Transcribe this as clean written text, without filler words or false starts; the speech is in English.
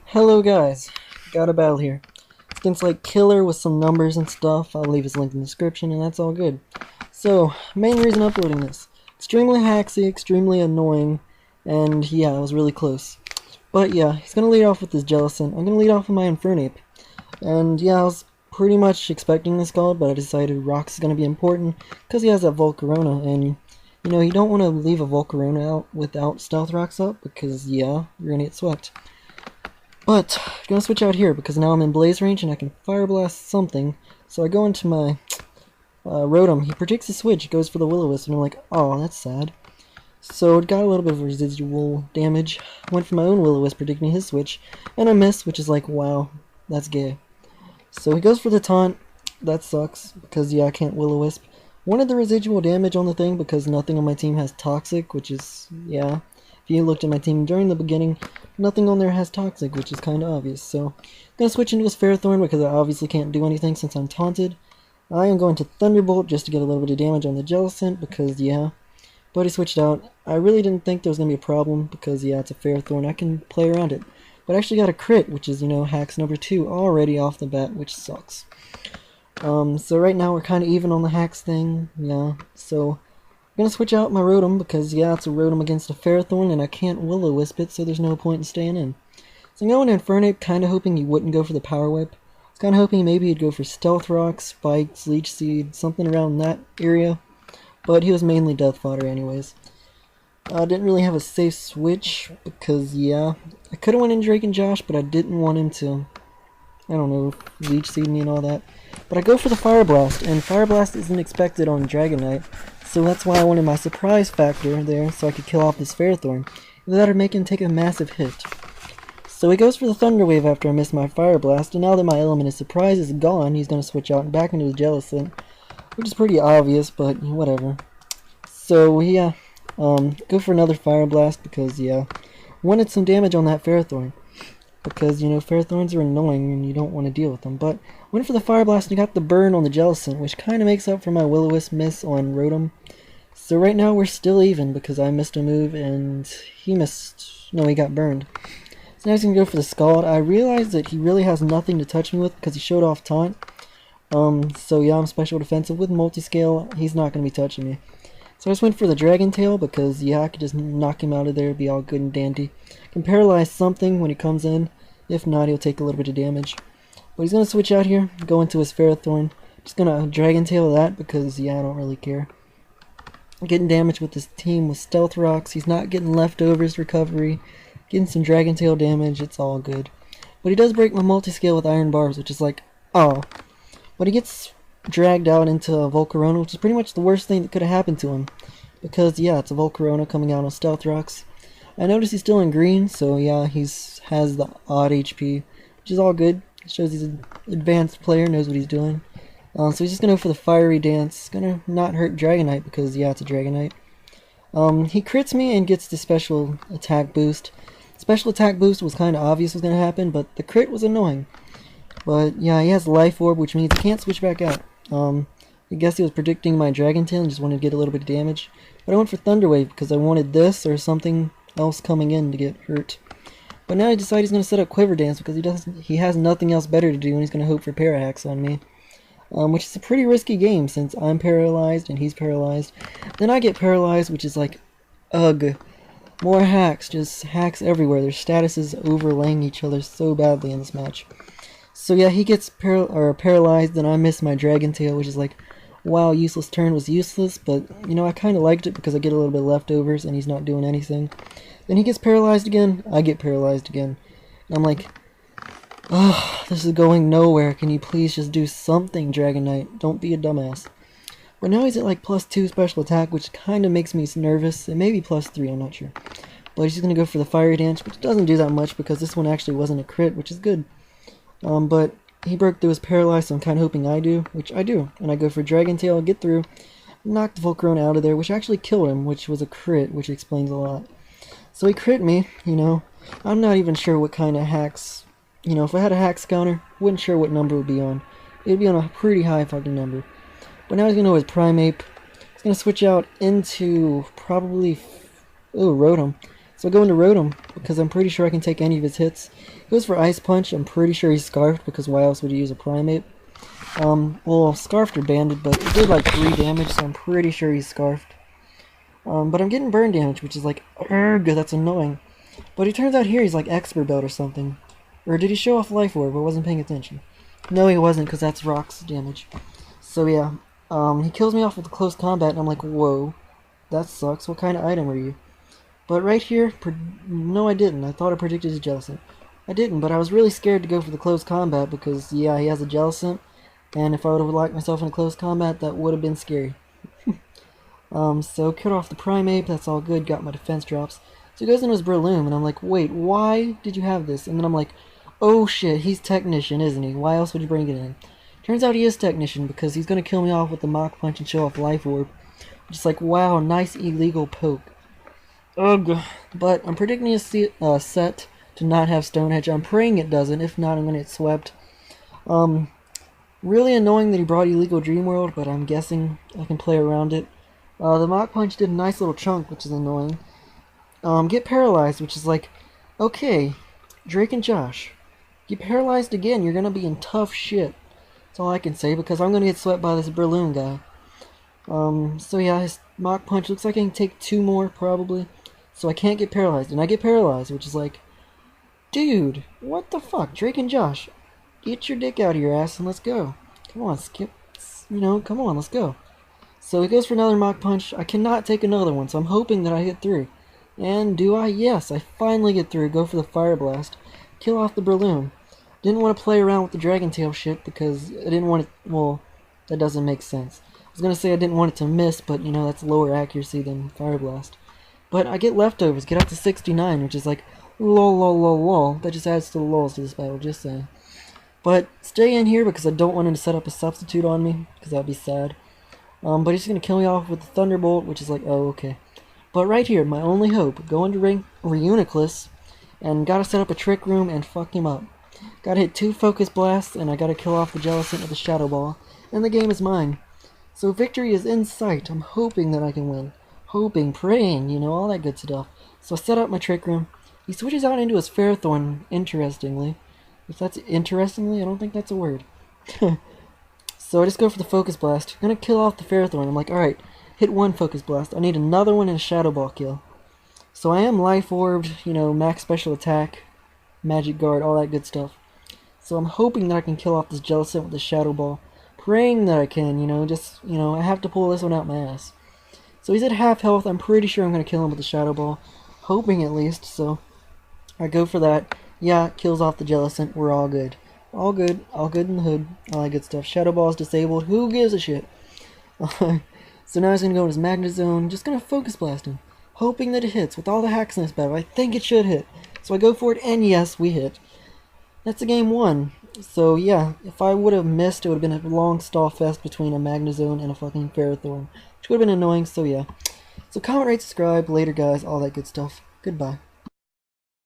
Hello guys, got a battle here. It's against like Killer with some numbers and stuff. I'll leave his link in the description and that's all good. So, main reason uploading this. Extremely hacksy, extremely annoying, and yeah, it was really close. But yeah, he's gonna lead off with his Jellicent. I'm gonna lead off with my Infernape. And yeah, I was pretty much expecting this call, but I decided Rocks is gonna be important because he has that Volcarona, and you know, you don't want to leave a Volcarona out without Stealth Rocks up because yeah, you're gonna get swept. But I'm gonna switch out here because now I'm in Blaze range and I can Fire Blast something. So I go into my Rotom. He predicts a switch, goes for the Will-O-Wisp, and I'm like, oh, that's sad. So it got a little bit of residual damage. Went for my own Will-O-Wisp predicting his switch, and I missed, which is like, wow, that's gay. So he goes for the taunt. That sucks because yeah, I can't Will-O-Wisp. Wanted the residual damage on the thing because nothing on my team has Toxic, which is, yeah. If you looked at my team during the beginning, nothing on there has Toxic, which is kind of obvious. So, I'm going to switch into his Ferrothorn because I obviously can't do anything since I'm taunted. I am going to Thunderbolt just to get a little bit of damage on the Jellicent because, yeah. But he switched out. I really didn't think there was going to be a problem because, yeah, it's a Ferrothorn. I can play around it. But I actually got a crit, which is, you know, hacks number 2 already off the bat, which sucks. So right now we're kind of even on the hacks thing, yeah. So, I'm going to switch out my Rotom because, yeah, it's a Rotom against a Ferrothorn and I can't Will-O-Wisp it, so there's no point in staying in. So I'm going to Infernape, kind of hoping he wouldn't go for the Power Whip. I was kind of hoping maybe he'd go for Stealth Rock, Spikes, Leech Seed, something around that area. But he was mainly Death Fodder anyways. I didn't really have a safe switch because, yeah, I could have went in Drake and Josh, but I didn't want him to, I don't know, Leech Seed me and all that. But I go for the Fire Blast, and Fire Blast isn't expected on Dragonite, so that's why I wanted my surprise factor there, so I could kill off this Ferrothorn. And that would make him take a massive hit. So he goes for the Thunder Wave after I miss my Fire Blast, and now that my element of surprise is gone, he's going to switch out and back into his Jellicent, which is pretty obvious, but whatever. So yeah, go for another Fire Blast because, yeah, wanted some damage on that Ferrothorn. Because, you know, Ferrothorns are annoying and you don't want to deal with them. But went for the Fire Blast and got the burn on the Jellicent, which kind of makes up for my Will-O-Wisp miss on Rotom. So right now we're still even because I missed a move and he missed. No, he got burned. So now he's going to go for the Scald. I realized that he really has nothing to touch me with because he showed off Taunt. So yeah, I'm Special Defensive with Multiscale. He's not going to be touching me. So I just went for the Dragon Tail because, yeah, I could just knock him out of there, be all good and dandy. Can paralyze something when he comes in. If not, he'll take a little bit of damage. But he's going to switch out here, go into his Ferrothorn. Just going to Dragon Tail that because, yeah, I don't really care. Getting damage with his team with Stealth Rocks. He's not getting leftovers recovery. Getting some Dragon Tail damage. It's all good. But he does break my Multiscale with Iron Bars, which is like, oh. But he gets dragged out into a Volcarona, which is pretty much the worst thing that could have happened to him. Because, yeah, it's a Volcarona coming out on Stealth Rocks. I noticed he's still in green, so yeah, has the odd HP, which is all good. It shows he's an advanced player, knows what he's doing. So he's just going to go for the Fiery Dance. Gonna not hurt Dragonite because, yeah, it's a Dragonite. He crits me and gets the special attack boost. Special attack boost was kind of obvious was going to happen, but the crit was annoying. But yeah, he has Life Orb, which means he can't switch back out. I guess he was predicting my Dragon Tail and just wanted to get a little bit of damage. But I went for Thunder Wave because I wanted this or something else coming in to get hurt. But now he decided he's going to set up Quiver Dance because he has nothing else better to do and he's going to hope for Parahacks on me. Which is a pretty risky game since I'm paralyzed and he's paralyzed. Then I get paralyzed, which is like, ugh. More hacks, just hacks everywhere. Their statuses overlaying each other so badly in this match. So yeah, he gets paralyzed, and I miss my Dragon Tail, which is like, wow, useless turn was useless, but, you know, I kind of liked it because I get a little bit of leftovers, and he's not doing anything. Then he gets paralyzed again, I get paralyzed again. And I'm like, oh, this is going nowhere, can you please just do something, Dragonite? Don't be a dumbass. But now he's at like +2 special attack, which kind of makes me nervous. It may be +3, I'm not sure. But he's going to go for the Fiery Dance, which doesn't do that much because this one actually wasn't a crit, which is good. But he broke through his paralyzed, so I'm kind of hoping I do, which I do. And I go for Dragon Tail, get through, knock the Volcarona out of there, which actually killed him, which was a crit, which explains a lot. So he crit me, you know. I'm not even sure what kind of hacks, you know, if I had a hacks counter, wouldn't sure what number it would be on. It would be on a pretty high fucking number. But now he's going to go with Primeape. He's going to switch out into probably, oh, Rotom. So I go into Rotom because I'm pretty sure I can take any of his hits. He goes for Ice Punch. I'm pretty sure he's Scarfed because why else would you use a Primate? Well, Scarfed or Banded, but it did like 3 damage, so I'm pretty sure he's Scarfed. But I'm getting burn damage, which is like, erg, that's annoying. But it turns out here he's like Expert Belt or something. Or did he show off Life Orb? I wasn't paying attention. No, he wasn't, because that's Rock's damage. So yeah, he kills me off with the close combat, and I'm like, whoa, that sucks. What kind of item are you? But right here, no I didn't. I thought I predicted his Jellicent. I didn't, but I was really scared to go for the close combat because, yeah, he has a Jellicent, and if I would have locked myself in a close combat, that would have been scary. So killed off the Primate, that's all good, got my defense drops. So he goes into his Breloom, and I'm like, wait, why did you have this? And then I'm like, oh shit, he's Technician, isn't he? Why else would you bring it in? Turns out he is Technician, because he's going to kill me off with the Mach Punch and show off Life Orb. Just like, wow, nice illegal poke. Ugh. But I'm predicting his set to not have Stone Edge. I'm praying it doesn't. If not, I'm going to get swept. Really annoying that he brought Illegal Dream World, but I'm guessing I can play around it. The Mach Punch did a nice little chunk, which is annoying. Get Paralyzed, which is like, okay, Drake and Josh, get paralyzed again, you're going to be in tough shit. That's all I can say, because I'm going to get swept by this Breloom guy. So yeah, his Mach Punch looks like I can take 2 more, probably. So I can't get paralyzed, and I get paralyzed, which is like, dude, what the fuck, Drake and Josh, get your dick out of your ass and let's go. Come on, skip, come on, let's go. So he goes for another Mach Punch. I cannot take another one, so I'm hoping that I get through. And do I? Yes, I finally get through. Go for the Fire Blast. Kill off the Breloom. Didn't want to play around with the Dragon Tail shit because I didn't want it, well, that doesn't make sense. I was going to say I didn't want it to miss, but that's lower accuracy than Fire Blast. But I get leftovers, get out to 69, which is like, lol lol lol lol. That just adds to the lols to this battle, just saying. But stay in here because I don't want him to set up a substitute on me, because that'd be sad. But he's going to kill me off with the Thunderbolt, which is like, oh, okay. But right here, my only hope, go into Reuniclus, and gotta set up a Trick Room and fuck him up. Gotta hit 2 Focus Blasts, and I gotta kill off the Jellicent with the Shadow Ball, and the game is mine. So victory is in sight. I'm hoping that I can win. Hoping, praying, all that good stuff. So I set up my Trick Room. He switches out into his Ferrothorn, interestingly. If that's interestingly, I don't think that's a word. So I just go for the Focus Blast. I'm gonna kill off the Ferrothorn. I'm like, alright, hit 1 Focus Blast. I need another one and a Shadow Ball kill. So I am Life Orbed, max special attack, Magic Guard, all that good stuff. So I'm hoping that I can kill off this Jellicent with the Shadow Ball. Praying that I can, I have to pull this one out my ass. So he's at half health. I'm pretty sure I'm gonna kill him with the Shadow Ball. Hoping at least, so I go for that. Yeah, kills off the Jellicent. We're all good. All good in the hood, all that good stuff. Shadow Ball is disabled, who gives a shit? So now he's going to go in his Magnet Zone, just going to Focus Blast him, hoping that it hits. With all the hacks in this battle, I think it should hit. So I go for it, and yes, we hit. That's a game 1. So yeah, if I would have missed, it would have been a long stall fest between a Magnet Zone and a fucking Ferrothorn, which would have been annoying, so yeah. So comment, rate, subscribe, later guys, all that good stuff. Goodbye.